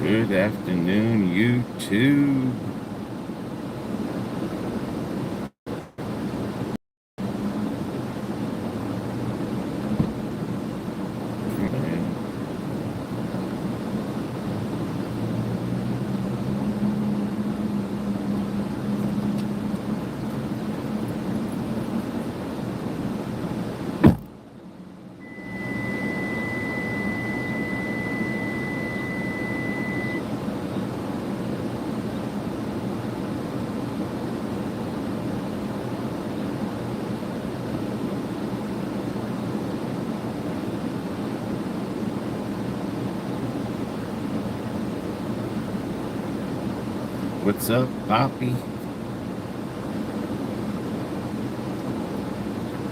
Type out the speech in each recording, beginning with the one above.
Good afternoon, YouTube. What's up, Poppy?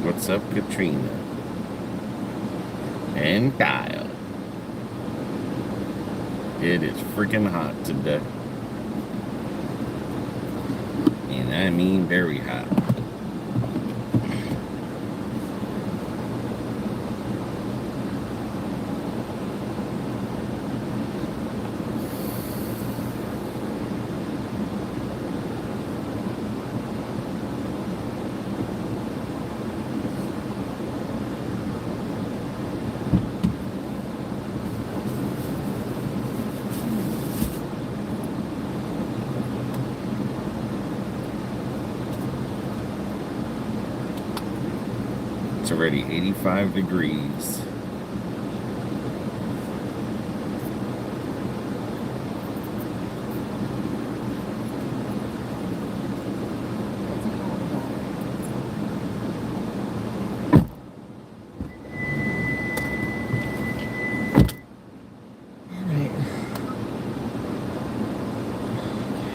What's up, Katrina? And Kyle. It is freaking hot today. And I mean very hot. It's already 85 degrees.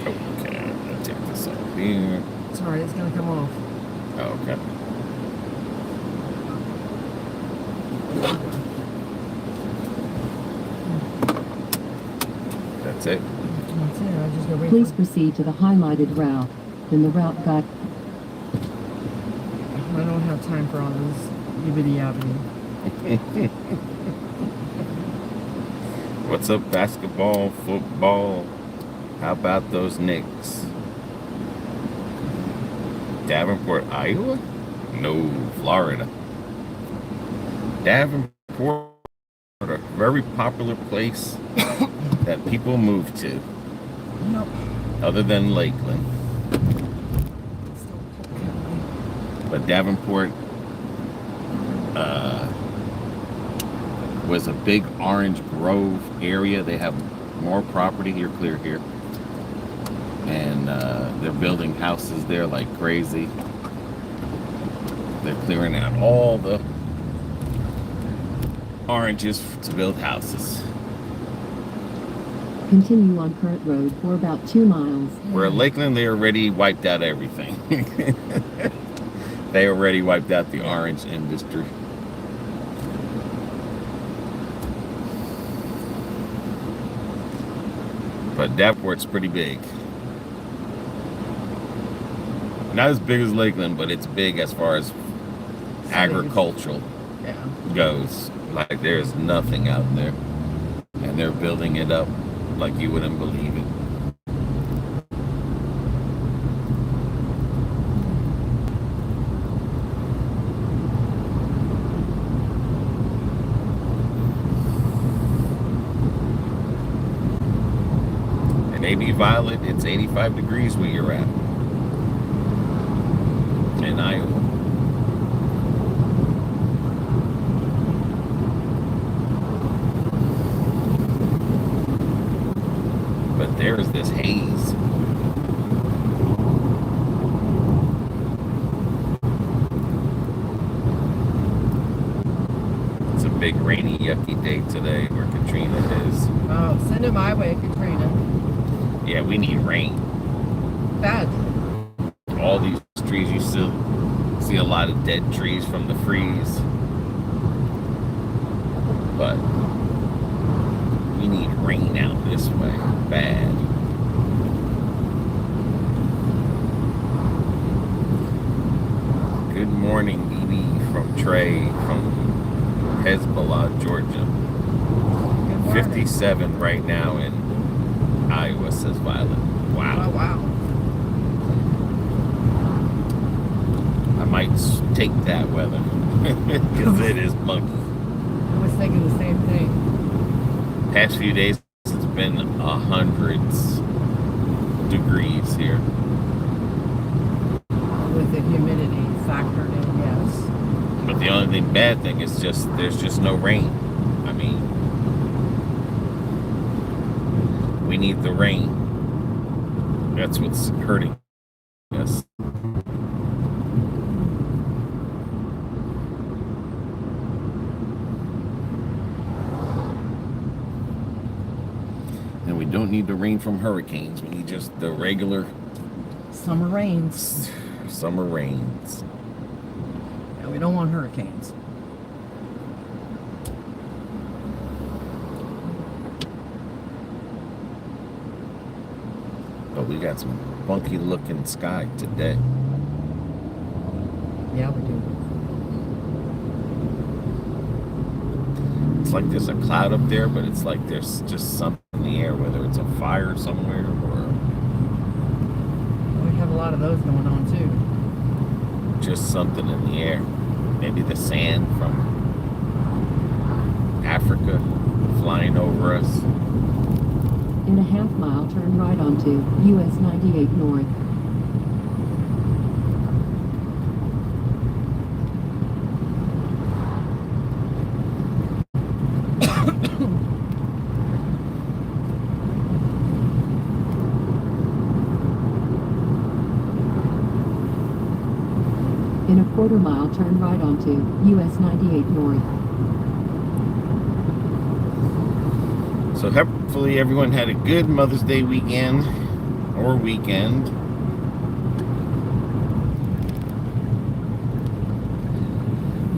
Okay, I'll take this off here. Sorry, it's gonna come off. Oh, okay. That's it. That's it. I just go wait. Please proceed to the highlighted route. Then the route guide. I don't have time for all this yibbity yabbity. What's up, basketball, football? How about those Knicks? Davenport, Iowa? No, Florida. Davenport, a very popular place that people move to. Nope. Other than Lakeland. But Davenport was a big orange grove area. They have more property here, clear here. And they're building houses there like crazy. They're clearing out all the oranges to build houses. Continue on Current Road for about 2 miles. Where Lakeland, they already wiped out everything. They already wiped out the orange industry. But Davenport's pretty big. Not as big as Lakeland, but it's big as far as agricultural goes. Like there's nothing out there. And they're building it up like you wouldn't believe it. And AB Violet, it's 85 degrees where you're at. In Iowa. But there's this haze. It's a big rainy, yucky day today where Katrina is. Oh, send it my way, Katrina. Yeah, we need rain. Bad. All these trees, you still see a lot of dead trees from the freeze. But we need rain out this way. Bad. Good morning, BB from Trey from Hezbollah, Georgia. 57 right now in Iowa, says Violet. Oh, Wow. wow. I might take that weather because it is monkey. I was thinking the same thing. Past few days, it's been 100s degrees here. With the humidity factored in, yes. But the only bad thing is there's just no rain. I mean, we need the rain. That's what's hurting us. And we don't need the rain from hurricanes. We need just the regular Summer rains. summer rains. Yeah, we don't want hurricanes. But we got some funky looking sky today. Yeah, we do. It's like there's a cloud up there, but it's like there's just something in the air, whether it's a fire somewhere or We have a lot of those going on too. just something in the air. Maybe the sand from Africa flying over us. In a half-mile, turn right onto US 98 North. In a quarter-mile, turn right onto US 98 North. So hopefully everyone had a good Mother's Day weekend or weekend.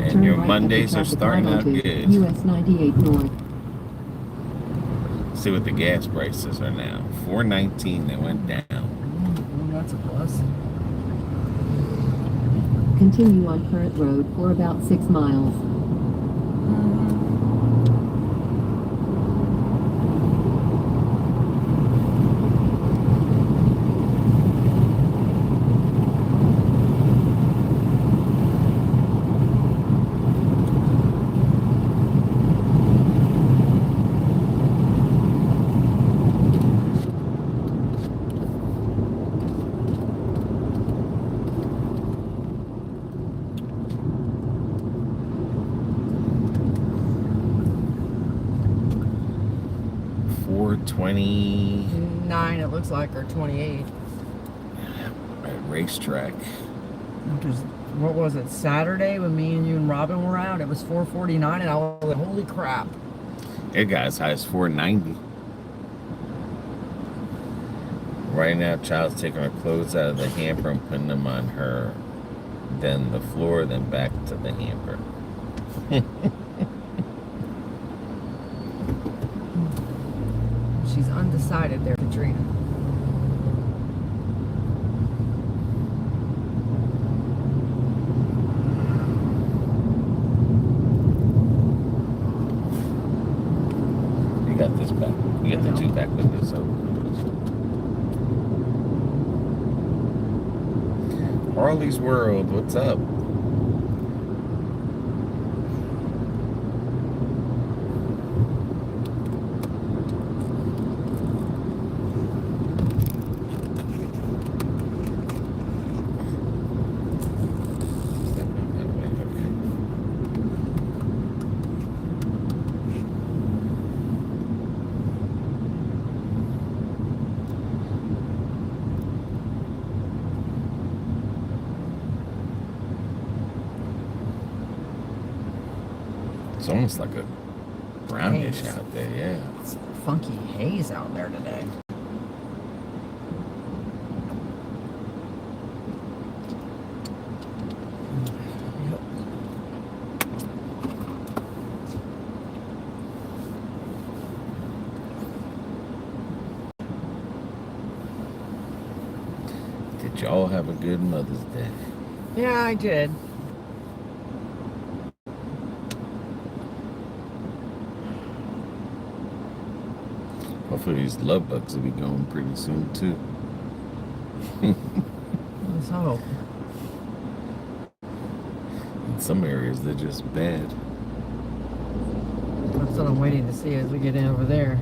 And Turn your right Mondays at are the traffic starting light out onto good. US 98 North. See what the gas prices are now. $4.19, they went down. Well, that's a plus. Continue on Current Road for about 6 miles. $4.20 9, it looks like, or 28. at racetrack. Because what was it, Saturday when me and you and Robin were out? It was 4:49, and I was like, holy crap. It got as high as $4.90. Right now, Child's taking her clothes out of the hamper and putting them on her, then the floor, then back to the hamper. She's undecided there, Katrina. You got this back. You got the two back windows open. Harley's World, what's up? It's almost like a brownish Haze. out there, yeah. It's funky haze out there today. Did y'all have a good Mother's Day? Yeah, I did. Hopefully these love bugs will be going pretty soon too. Let's hope. In some areas they're just bad. That's what I'm waiting to see as we get in over there.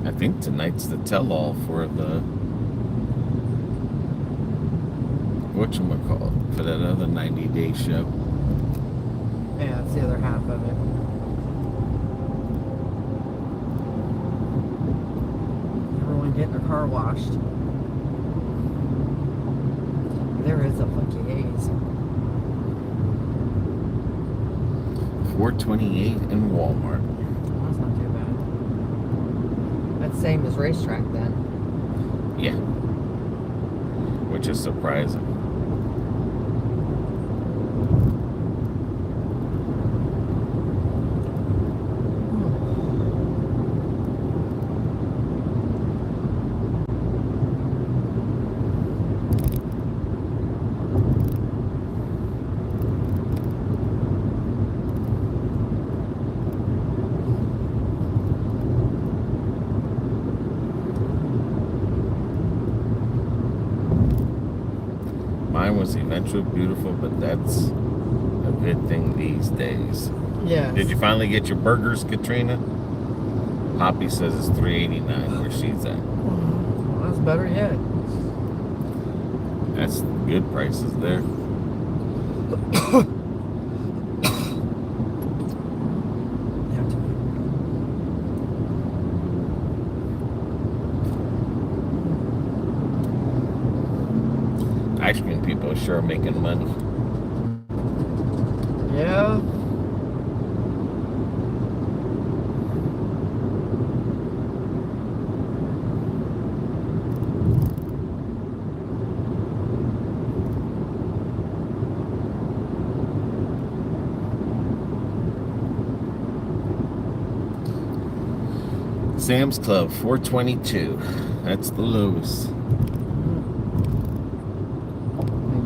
I think tonight's the tell-all for the whatchamacallit, for that other 90-day show. Yeah, that's the other half of it. Everyone getting their car washed. There is a funky haze. 428 in Walmart. That's not too bad. That's same as racetrack then. Yeah. Which is surprising. Mine was eventually beautiful, but that's a good thing these days. Yes. Did you finally get your burgers, Katrina? Poppy says it's $3.89 where she's at. Well, that's better yet. That's good prices there. Ice cream people are sure making money. Yeah. Sam's Club, 422. That's the lowest.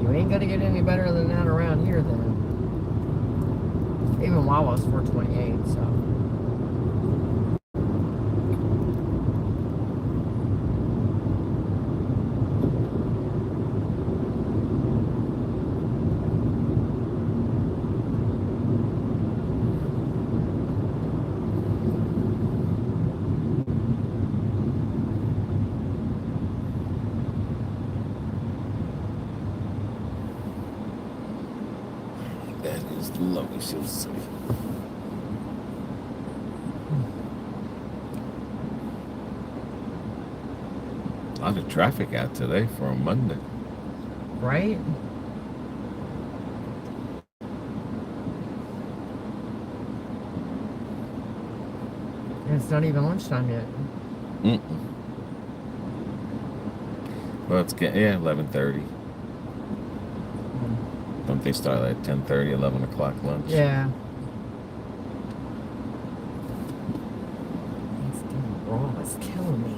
You ain't gonna get any better than that around here then. Even Wawa's 428, so. That is lovely, she'll see. A lot of traffic out today for a Monday. Right? And it's not even lunchtime yet. Mm-mm. Well, it's getting, 11:30. Don't they start at 10:30, 11 o'clock lunch? Yeah. This damn raw is killing me.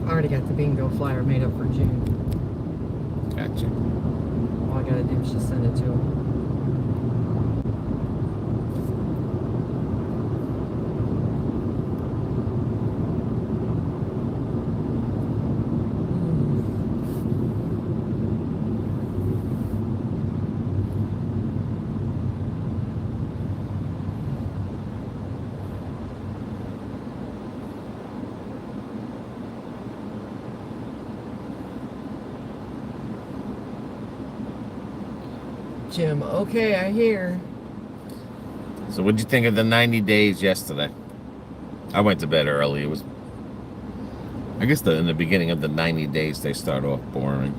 I already got the bingo flyer made up for June. Gotcha. All I gotta do is just send it to him. Jim, okay, I hear. So what'd you think of the 90 days yesterday? I went to bed early. It was I guess in the beginning of the 90 days, they start off boring.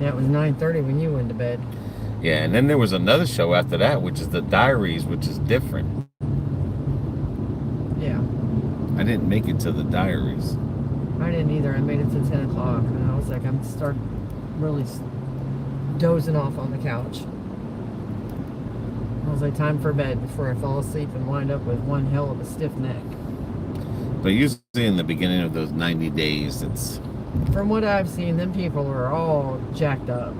Yeah, it was 9:30 when you went to bed. Yeah, and then there was another show after that, which is The Diaries, which is different. Yeah. I didn't make it to The Diaries. I didn't either. I made it to 10 o'clock, and I was like, I'm start really dozing off on the couch. I was like, time for bed before I fall asleep and wind up with one hell of a stiff neck. But usually in the beginning of those 90 days, it's... From what I've seen, them people are all jacked up.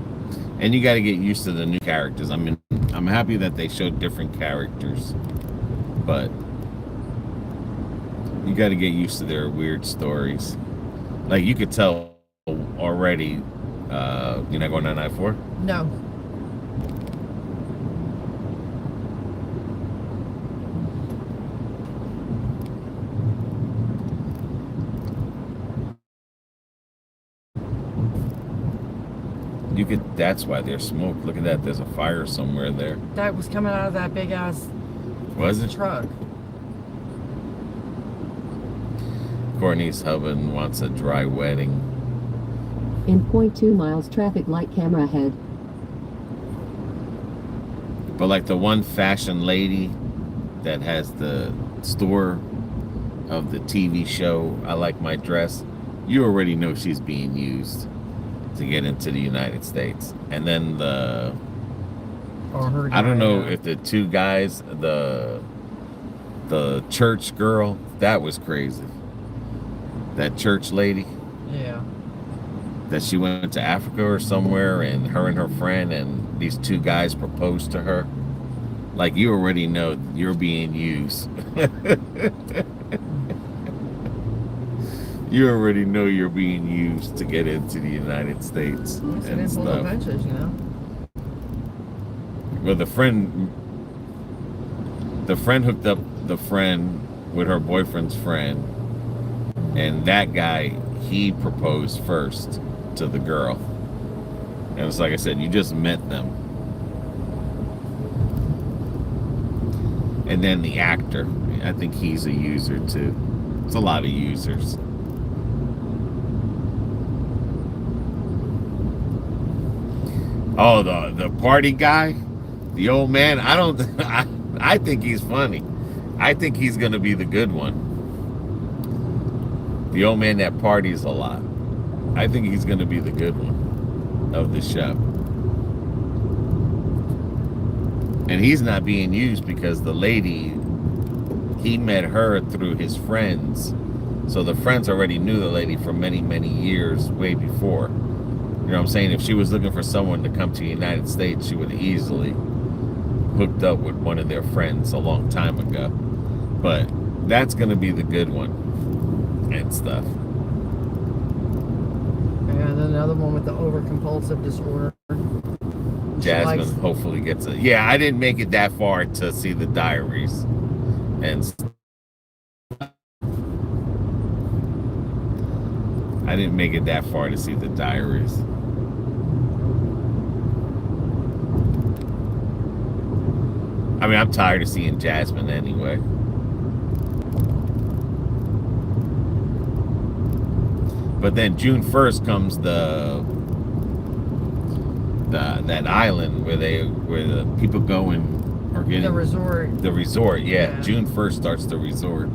And you got to get used to the new characters. I mean, I'm happy that they showed different characters, but you got to get used to their weird stories. Like, you could tell already, you're not going on I-4? No. You could, that's why there's smoke. Look at that, there's a fire somewhere there. That was coming out of that big ass Was it? truck. Courtney's husband wants a dry wedding. In .2 miles, traffic light camera ahead. But like the one fashion lady that has the store of the TV show, I Like My Dress, you already know she's being used to get into the United States. And then the... Or her I don't know guy, if the two guys, the church girl, that was crazy. That church lady, Yeah. that she went to Africa or somewhere, and her and her friend and these two guys proposed to her. Like, you already know you're being used. You already know you're being used to get into the United States Yes, and it is full of stuff. benches, you know. Well, the friend hooked up the friend with her boyfriend's friend, and that guy, he proposed first to the girl. And it's like I said, you just met them. And then the actor, I think he's a user too. It's a lot of users. Oh, the party guy, the old man. I think he's funny. I think he's gonna be the good one. The old man that parties a lot. I think he's gonna be the good one of the show. And he's not being used because the lady, he met her through his friends. So the friends already knew the lady for many, many years, way before. You know what I'm saying? If she was looking for someone to come to the United States, she would have easily hooked up with one of their friends a long time ago. But that's going to be the good one and stuff. And then another one with the overcompulsive disorder. Jasmine hopefully gets it. Yeah, I didn't make it that far to see The Diaries. And I didn't make it that far to see The Diaries. I mean, I'm tired of seeing Jasmine anyway. But then June 1st comes that island where the people go and are getting The resort. The resort, yeah. Yeah. June 1st starts the resort.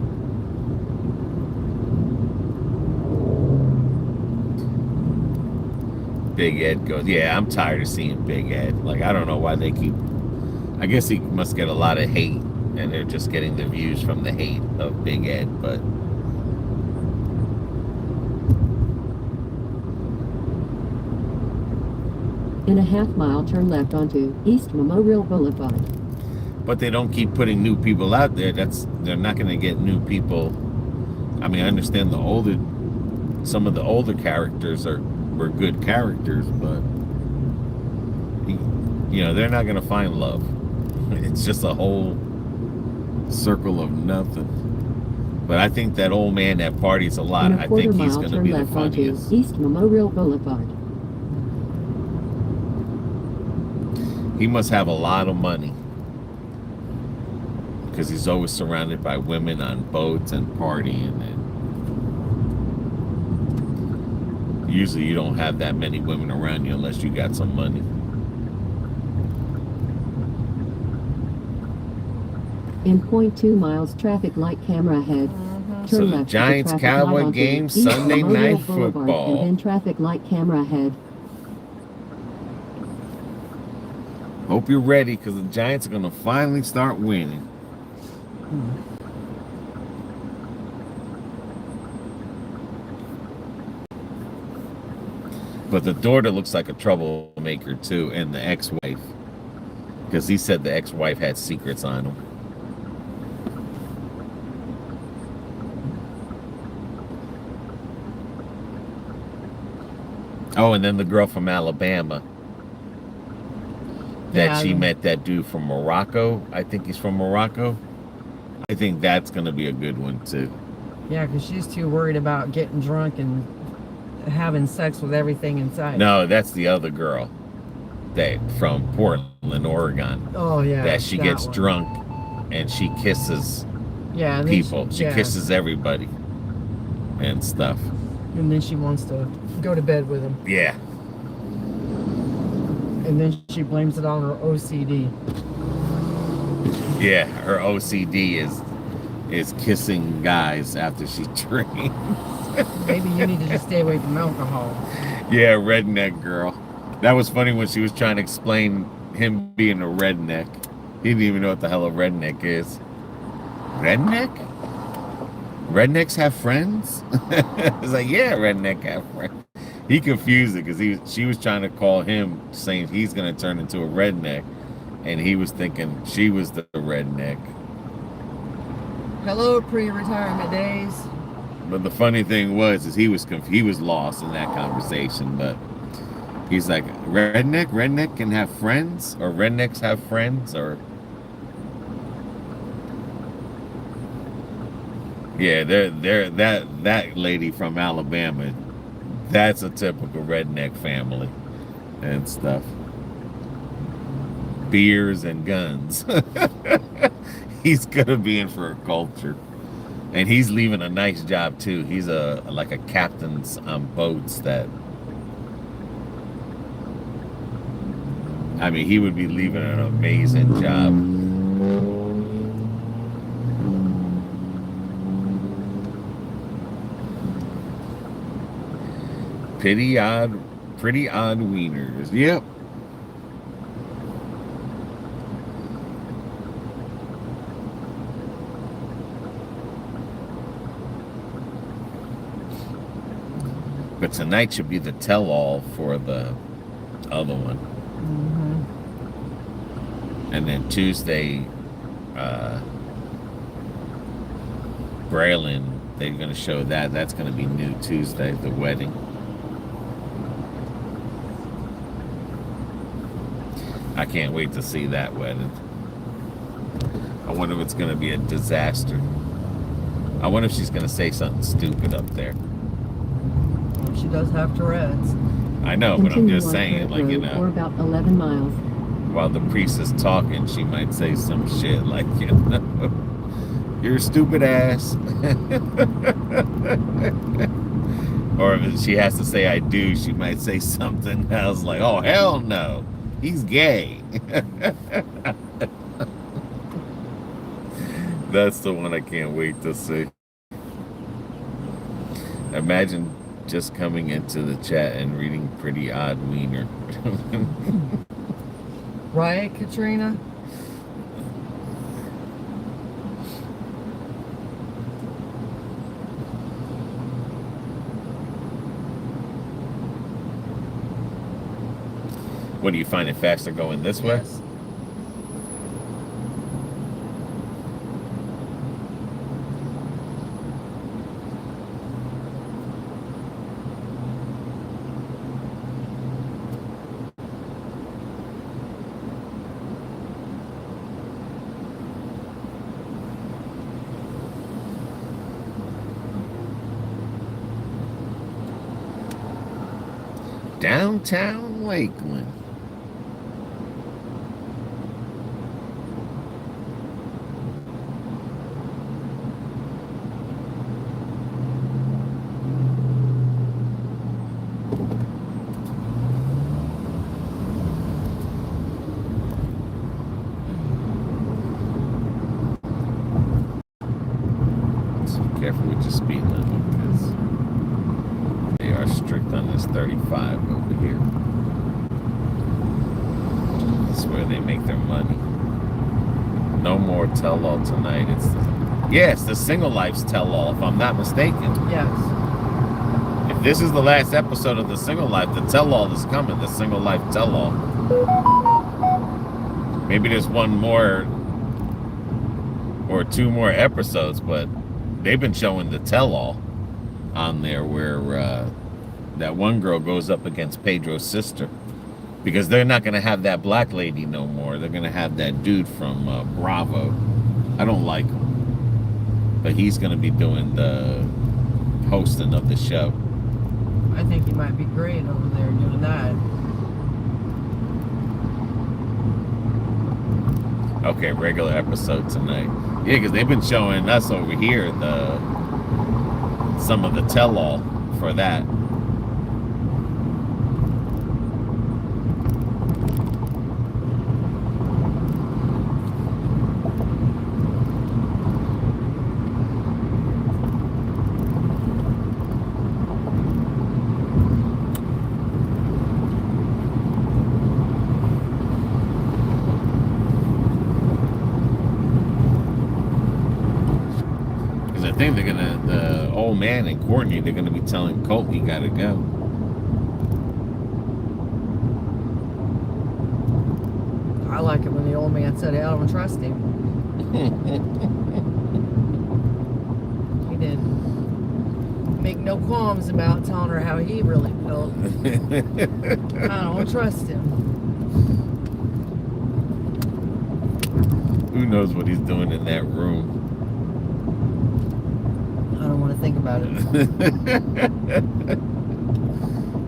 Big Ed goes, yeah, I'm tired of seeing Big Ed. Like, I don't know why they keep... I guess he must get a lot of hate, and they're just getting the views from the hate of Big Ed, but... In a half-mile, turn left onto East Memorial Boulevard. But they don't keep putting new people out there. They're not going to get new people. I mean, I understand some of the older characters were good characters, but you know, they're not going to find love. It's just a whole circle of nothing. But I think that old man that parties a lot, In a I think quarter he's mile, going to turn be the left onto funniest. East Memorial Boulevard. He must have a lot of money because he's always surrounded by women on boats and partying. And Usually you don't have that many women around you unless you got some money. In .2 miles, traffic light camera ahead. So Turn the left Giants to traffic light Cowboy onto game, East Sunday Auburndale night Boulevard, football. And then traffic light camera ahead. Hope you're ready because the Giants are going to finally start winning. But the daughter looks like a troublemaker too, and the ex-wife. Because he said the ex-wife had secrets on him. Oh, and then the girl from Alabama. That she met that dude from Morocco. I think he's from Morocco. I think that's going to be a good one too. Yeah, because she's too worried about getting drunk and having sex with everything inside. No, that's the other girl. That from Portland, Oregon. Oh yeah. That she gets one. drunk and she kisses and people. She kisses everybody and stuff. And then she wants to go to bed with him. Yeah. And then she blames it on her OCD. Yeah, her OCD is kissing guys after she drinks. Maybe you need to just stay away from alcohol. Yeah, redneck girl. That was funny when she was trying to explain him being a redneck. He didn't even know what the hell a redneck is. Redneck? Rednecks have friends? It's like, yeah, redneck have friends. He confused it because she was trying to call him, saying he's going to turn into a redneck. And he was thinking she was the redneck. Hello, pre-retirement days. But the funny thing was he was lost in that conversation. But he's like, redneck can have friends, or rednecks have friends, or yeah, they're that lady from Alabama. That's a typical redneck family and stuff. Beers and guns. He's gonna be in for a culture. And he's leaving a nice job too. He's like a captain's on boats that, I mean, he would be leaving an amazing job. Pretty odd wieners. Yep. But tonight should be the tell-all for the other one. And then Tuesday, Braylon, they're going to show that. That's going to be new Tuesday, the wedding. I can't wait to see that wedding. I wonder if it's going to be a disaster. I wonder if she's going to say something stupid up there. She does have Tourette's. I know, but I'm just saying, like, you know. For about 11 miles. While the priest is talking, she might say some shit like, you know, you're a stupid ass. Or if she has to say I do, she might say something else like, oh, hell no, he's gay. That's the one I can't wait to see. Imagine just coming into the chat and reading Pretty Odd Wiener. Right, Katrina? What, do you find it faster going this way? Yes. Downtown Lakeland. 35 over here. That's where they make their money. No more tell-all tonight. It's the Single Life's tell-all, if I'm not mistaken. Yes. If this is the last episode of the Single Life, the tell-all is coming. The Single Life tell-all. Maybe there's one more or two more episodes, but they've been showing the tell-all on there where that one girl goes up against Pedro's sister, because they're not going to have that black lady no more. They're going to have that dude from Bravo. I don't like him, but he's going to be doing the hosting of the show. I think he might be great over there doing that. Okay, regular episode tonight. Yeah, because they've been showing us over here some of the tell-all for that. I think the old man and Courtney, they're gonna be telling Colt he gotta go. I like it when the old man said, "Hey, I don't trust him." He didn't make no qualms about telling her how he really felt. I don't trust him. Who knows what he's doing in that room? I don't want to think about it.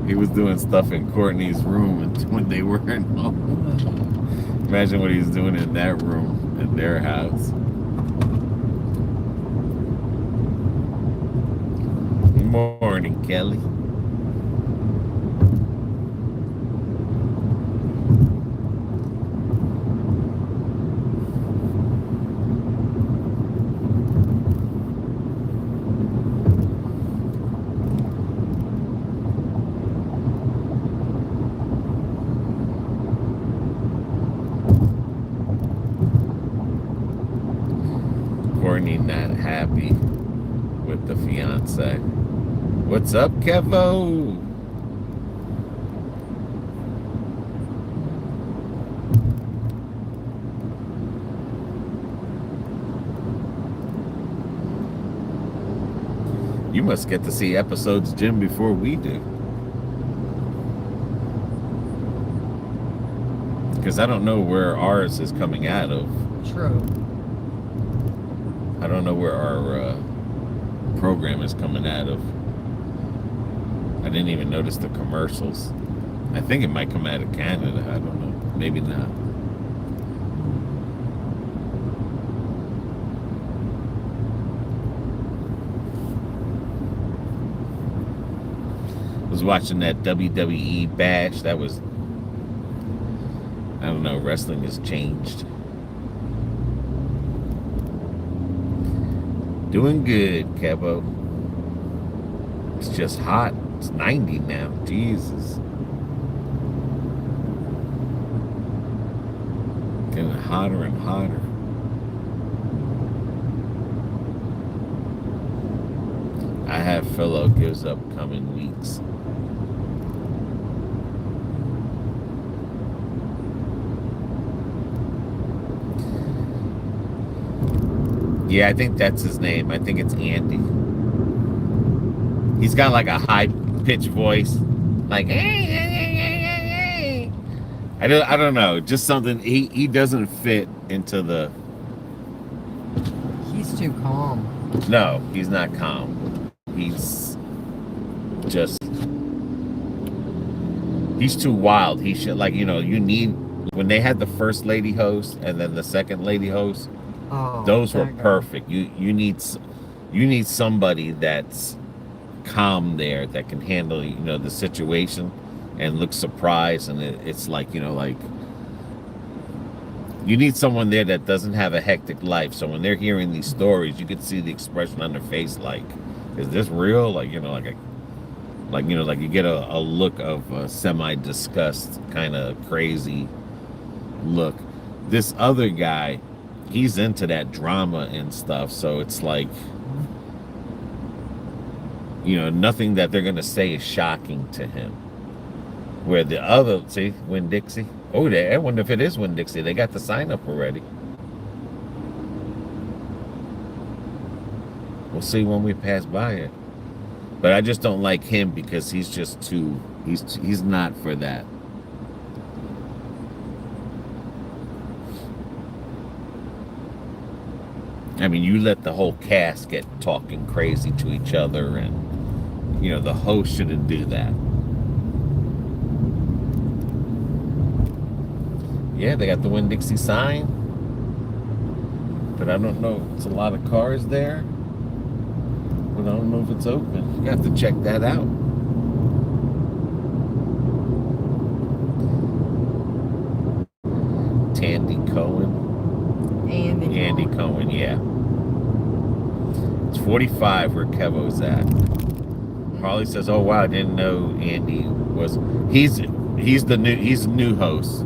He was doing stuff in Courtney's room when they weren't home. Imagine what he's doing in that room in their house. Good morning, Kelly. Courtney not happy with the fiance. What's up, Kevo? You must get to see episodes, Jim, before we do. Because I don't know where ours is coming out of. True. I don't know where our program is coming out of. I didn't even notice the commercials. I think it might come out of Canada. I don't know. Maybe not. I was watching that WWE Bash. That was, I don't know, wrestling has changed. Doing good, Kevo. It's just hot. It's 90 now. Jesus. Getting hotter and hotter. I have fellow gives up coming weeks. Yeah, I think that's his name. I think it's Andy. He's got like a high-pitched voice, like hey. I don't know, just something. He doesn't fit into the. He's too calm. No, he's not calm. He's just. He's too wild. He should you need when they had the first lady host and then the second lady host. Oh, those were perfect. You need somebody that's calm there that can handle the situation and look surprised, and it's you need someone there that doesn't have a hectic life, so when they're hearing these stories you can see the expression on their face, like, is this real? Like, you know, like you get a look of a semi-disgust, kind of crazy look. This other guy, he's into that drama and stuff, so it's like, you know, nothing that they're gonna say is shocking to him. Where the other, see, Winn-Dixie. Oh, I wonder if it is Winn-Dixie. They got the sign up already. We'll see when we pass by it. But I just don't like him because he's just too, he's not for that. I mean, you let the whole cast get talking crazy to each other, and, you know, the host shouldn't do that. Yeah, they got the Winn-Dixie sign. But I don't know. It's a lot of cars there. But I don't know if it's open. You have to check that out. Tandy Cohen. Andy Cohen, yeah. It's 45 where Kevo's at. Harley says, "Oh wow, I didn't know Andy was." He's the new host.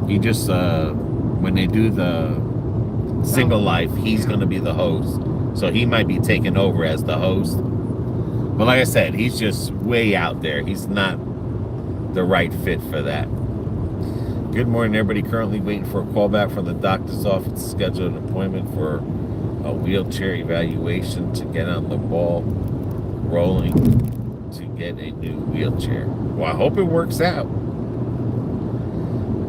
He just when they do the Single Life, he's gonna be the host, so he might be taking over as the host. But like I said, he's just way out there. He's not the right fit for that. Good morning, everybody. Currently waiting for a call back from the doctor's office to schedule an appointment for a wheelchair evaluation to get on the ball rolling to get a new wheelchair. Well, I hope it works out.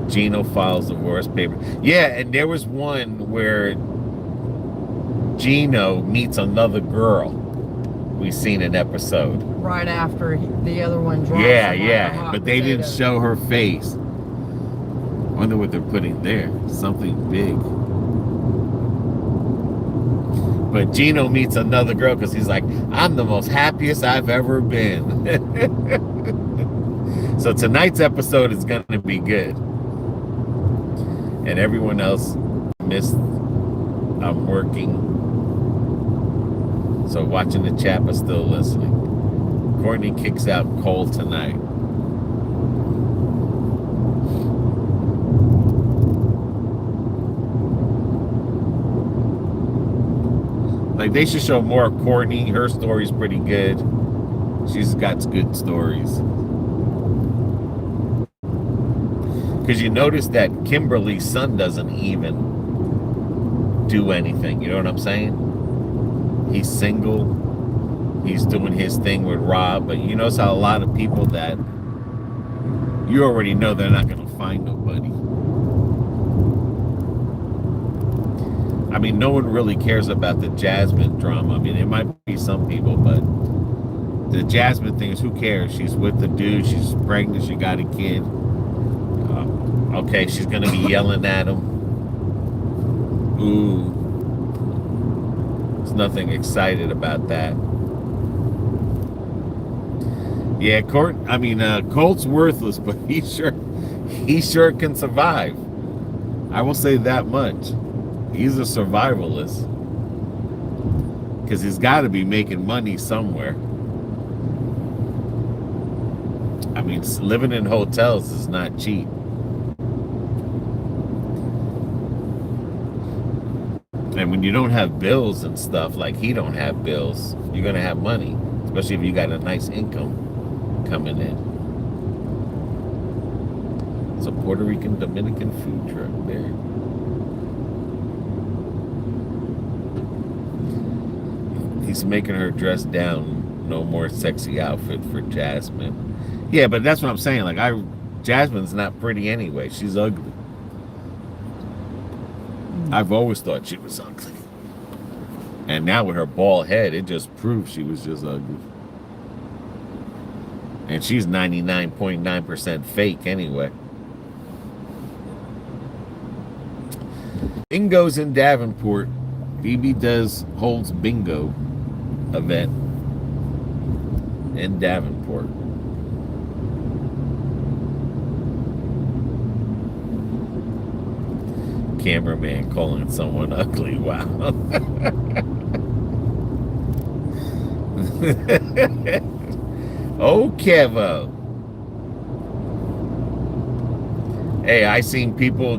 Gino files divorce paper. Yeah, and there was one where Gino meets another girl. We seen an episode. Right after the other one drops. Yeah, but they didn't show her face. Wonder what they're putting there. Something big. But Gino meets another girl because he's like, I'm the most happiest I've ever been. So tonight's episode is going to be good. And everyone else missed. I'm working. So watching the chat but still listening. Courtney kicks out Cole tonight. Like, they should show more of Courtney. Her story's pretty good. She's got good stories. Because you notice that Kimberly's son doesn't even do anything. You know what I'm saying? He's single. He's doing his thing with Rob. But you notice how a lot of people that you already know they're not going to find nobody. I mean, no one really cares about the Jasmine drama. I mean, it might be some people, but the Jasmine thing is, who cares? She's with the dude. She's pregnant. She got a kid. Okay, she's going to be yelling at him. Ooh. There's nothing excited about that. Yeah, Colt's worthless, but he sure can survive. I will say that much. He's a survivalist. Because he's got to be making money somewhere. I mean, living in hotels is not cheap. And when you don't have bills and stuff, like he don't have bills, you're going to have money. Especially if you got a nice income coming in. It's a Puerto Rican Dominican food truck there. He's making her dress down. No more sexy outfit for Jasmine. Yeah, but that's what I'm saying. Like, Jasmine's not pretty anyway. She's ugly. I've always thought she was ugly. And now with her bald head, it just proves she was just ugly. And she's 99.9% fake anyway. Bingo's in Davenport. Phoebe holds bingo event in Davenport. Cameraman calling someone ugly. Wow. Oh, Kevo. Hey, I've seen people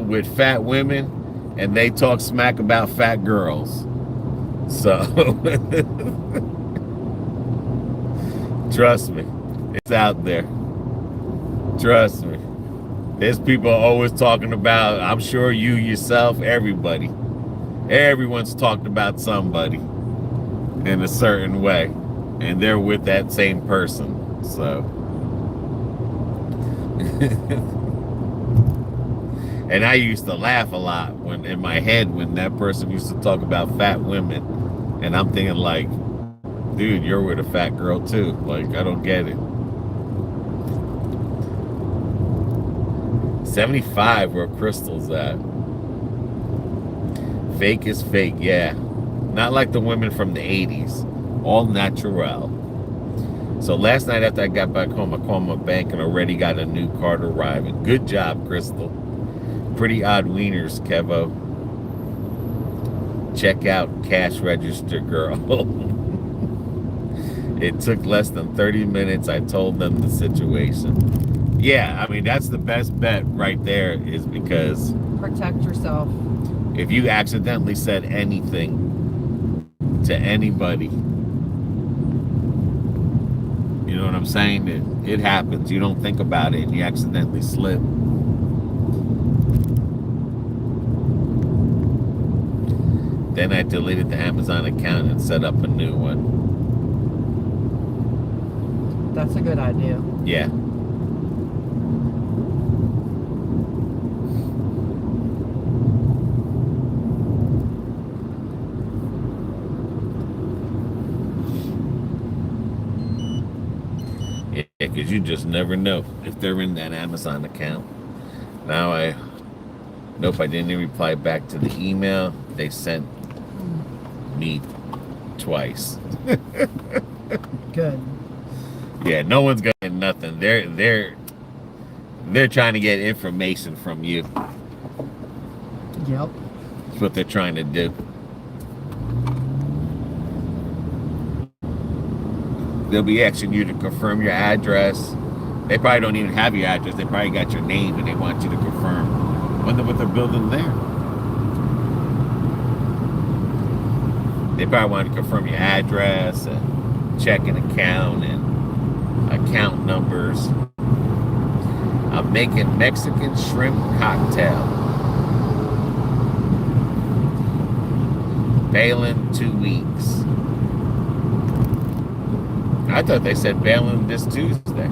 with fat women and they talk smack about fat girls. So trust me, it's out there. Trust me. There's people always talking about, I'm sure you yourself, everybody. Everyone's talked about somebody in a certain way. And they're with that same person. So and I used to laugh a lot when in my head when that person used to talk about fat women. And I'm thinking like, dude, you're with a fat girl too. Like, I don't get it. 75 where Crystal's at. Fake is fake, yeah. Not like the women from the 80s. All natural. So last night after I got back home, I called my bank and already got a new card arriving. Good job, Crystal. Pretty odd wieners, Kevo. Check out cash register, girl. It took less than 30 minutes. I told them the situation. Yeah, I mean, that's the best bet right there is because... Protect yourself. If you accidentally said anything to anybody, you know what I'm saying? It happens. You don't think about it and you accidentally slip. Then I deleted the Amazon account and set up a new one. That's a good idea. Yeah. Yeah, because you just never know if they're in that Amazon account. Now nope, I didn't even reply back to the email they sent me twice. Good. Yeah, no one's getting nothing. They're trying to get information from you. Yep. That's what they're trying to do. They'll be asking you to confirm your address. They probably don't even have your address. They probably got your name and they want you to confirm. Wonder what they're building there. They probably want to confirm your address and checking account and account numbers. I'm making Mexican shrimp cocktail. Bailing 2 weeks. I thought they said bailing this Tuesday.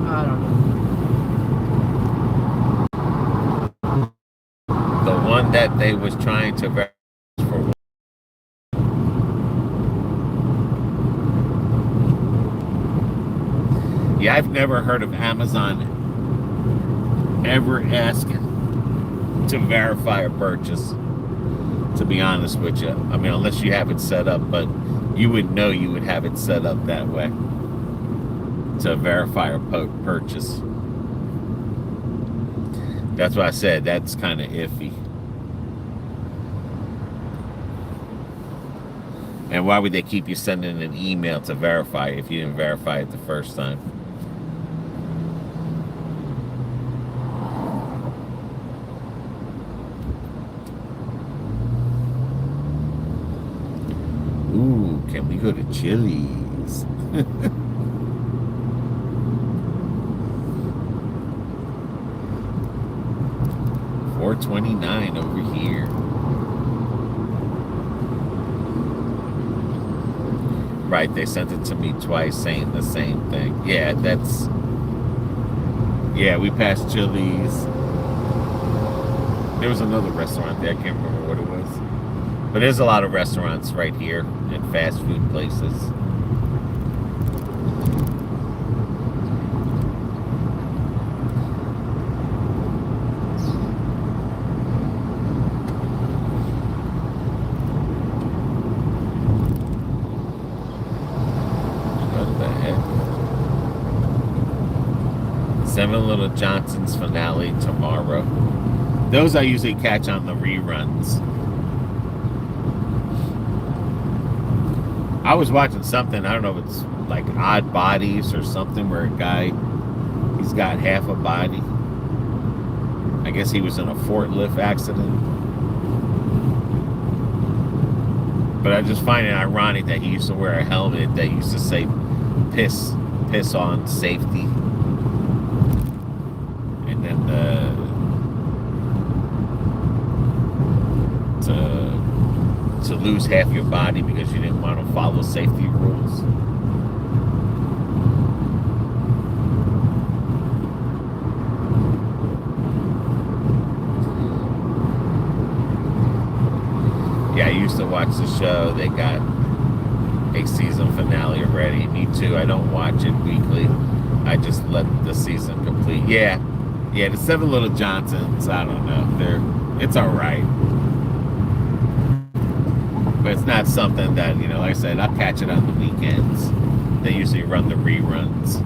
I don't know. The one that they was trying to verify for. Yeah, I've never heard of Amazon ever asking to verify a purchase, to be honest with you. I mean, unless you have it set up, but you would know you would have it set up that way to verify a purchase. That's why I said that's kind of iffy. And why would they keep you sending an email to verify if you didn't verify it the first time? Ooh, can we go to Chili's? $4.29 over here. Right, they sent it to me twice saying the same thing. Yeah, yeah, we passed Chili's. There was another restaurant there, I can't remember what it was. But there's a lot of restaurants right here and fast food places. What the heck? Seven Little Johnson's finale tomorrow. Those I usually catch on the reruns. I was watching something, I don't know if it's like Odd Bodies or something, where a guy, he's got half a body. I guess he was in a forklift accident. But I just find it ironic that he used to wear a helmet that used to say piss on safety. And then to lose half your body because you didn't want to follow safety rules. Yeah, I used to watch the show. They got a season finale already. Me too. I don't watch it weekly. I just let the season complete. Yeah, the Seven Little Johnsons, I don't know. It's all right. But it's not something that, like I said, I'll catch it on the weekends. They usually run the reruns.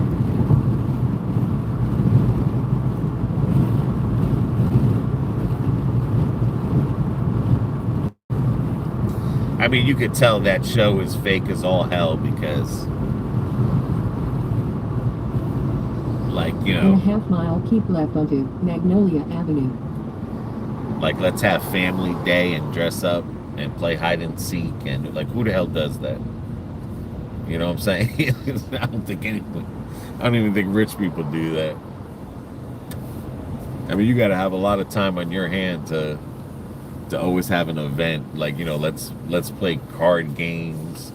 I mean, you could tell that show is fake as all hell because, like, In a half-mile, keep left onto Magnolia Avenue. Like, let's have family day and dress up and play hide and seek, and like, who the hell does that? You know what I'm saying? I don't even think rich people do that. I mean, you got to have a lot of time on your hand to always have an event. Like, let's play card games.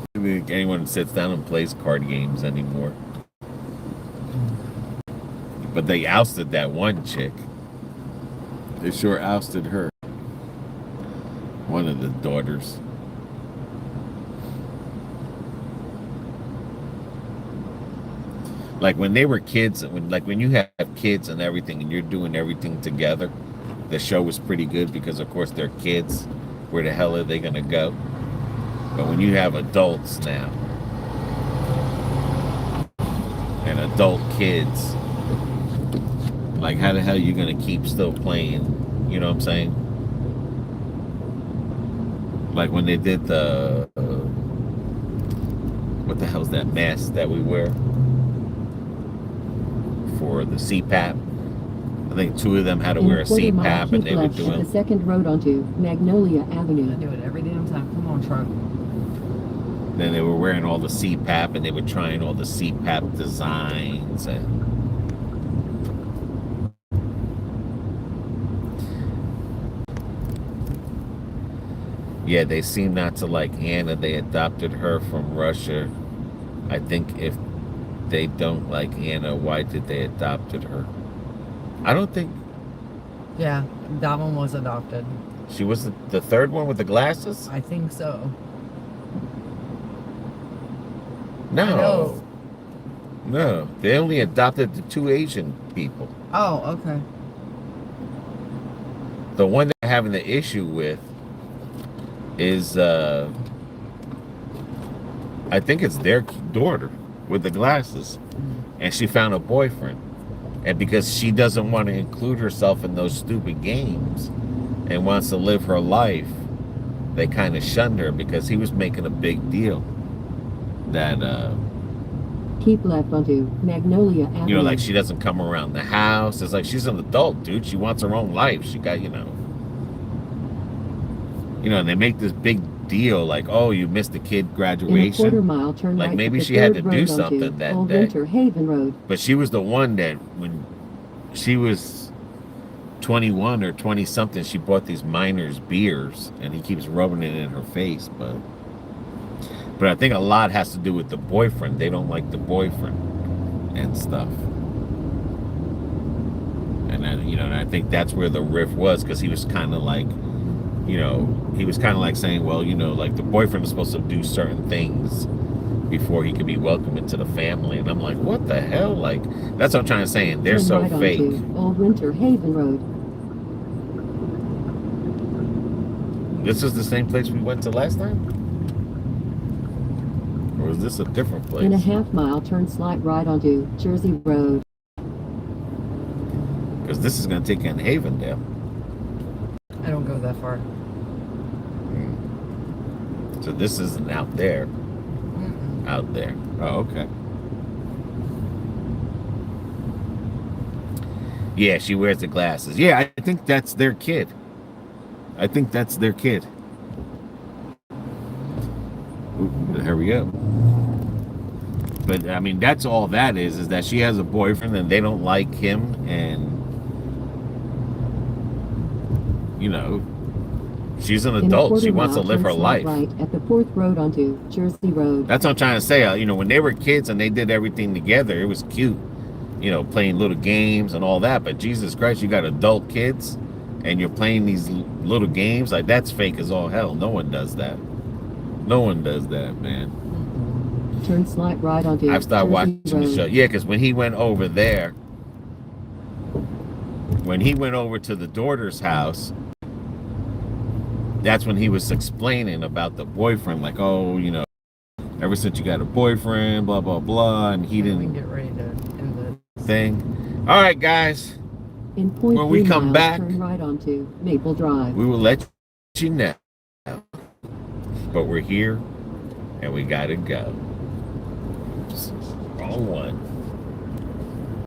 I don't think anyone sits down and plays card games anymore. But they ousted that one chick. They sure ousted her. One of the daughters. Like when they were kids, when you have kids and everything and you're doing everything together, the show was pretty good because of course they're kids. Where the hell are they gonna go? But when you have adults now and adult kids, like, how the hell are you gonna keep still playing? You know what I'm saying? Like when they did the what the hell's that mask that we wear for the CPAP? I think two of them had to wear a CPAP, and they were doing the second road onto Magnolia I Avenue. do it every damn time. Come on, truck. Then they were wearing all the CPAP, and they were trying all the CPAP designs and. Yeah, they seem not to like Anna. They adopted her from Russia. I think if they don't like Anna, why did they adopted her? I don't think... Yeah, that one was adopted. She was the third one with the glasses? I think so. No. No, they only adopted the two Asian people. Oh, okay. The one they're having the issue with is, I think it's their daughter with the glasses. And she found a boyfriend. And because she doesn't want to include herself in those stupid games and wants to live her life, they kind of shunned her because he was making a big deal that, Keep left onto Magnolia Avenue. like she doesn't come around the house. It's like she's an adult, dude. She wants her own life. She got, and they make this big deal like, oh, you missed the kid graduation. In a quarter-mile, turn like right maybe to the she had to third do road something onto that Old day. Winter Haven Road. But she was the one that when she was 21 or 20 something, she bought these miners beers, and he keeps rubbing it in her face. But I think a lot has to do with the boyfriend. They don't like the boyfriend and stuff. And then, and I think that's where the riff was, because he was kind of like, he was kind of like saying, well, like the boyfriend is supposed to do certain things before he could be welcomed into the family. And I'm like, what the hell? Like, that's what I'm trying to say. And they're Turn so right fake. onto Old Winter Haven Road. This is the same place we went to last time? Or is this a different place? In a half-mile, turn slight right onto Jersey Road. Because this is going to take you in Havendale. I don't go that far. So this isn't out there. Mm-mm. Out there. Oh, okay. Yeah, she wears the glasses. Yeah, I think that's their kid. I think that's their kid. Ooh, hurry up. But I mean, that's all that is that she has a boyfriend and they don't like him, and you know, she's an In a adult. quarter She wants to mile, live turn her slight life. right at the 4th road onto Jersey Road. That's what I'm trying to say. You know, when they were kids and they did everything together, it was cute. You know, playing little games and all that. But Jesus Christ, you got adult kids and you're playing these little games. Like, that's fake as all hell. No one does that. No one does that, man. Turn slight right onto I've started Jersey watching the Road. show. Yeah, because when he went over there, when he went over to the daughter's house, that's when he was explaining about the boyfriend. Like, oh, you know, ever since you got a boyfriend, blah, blah, blah. And he We can didn't get ready to end the thing. All right, guys. In When we 0.3 come miles, back, turn right onto Maple Drive. we will let you know. But we're here and we gotta go. Oops, wrong one.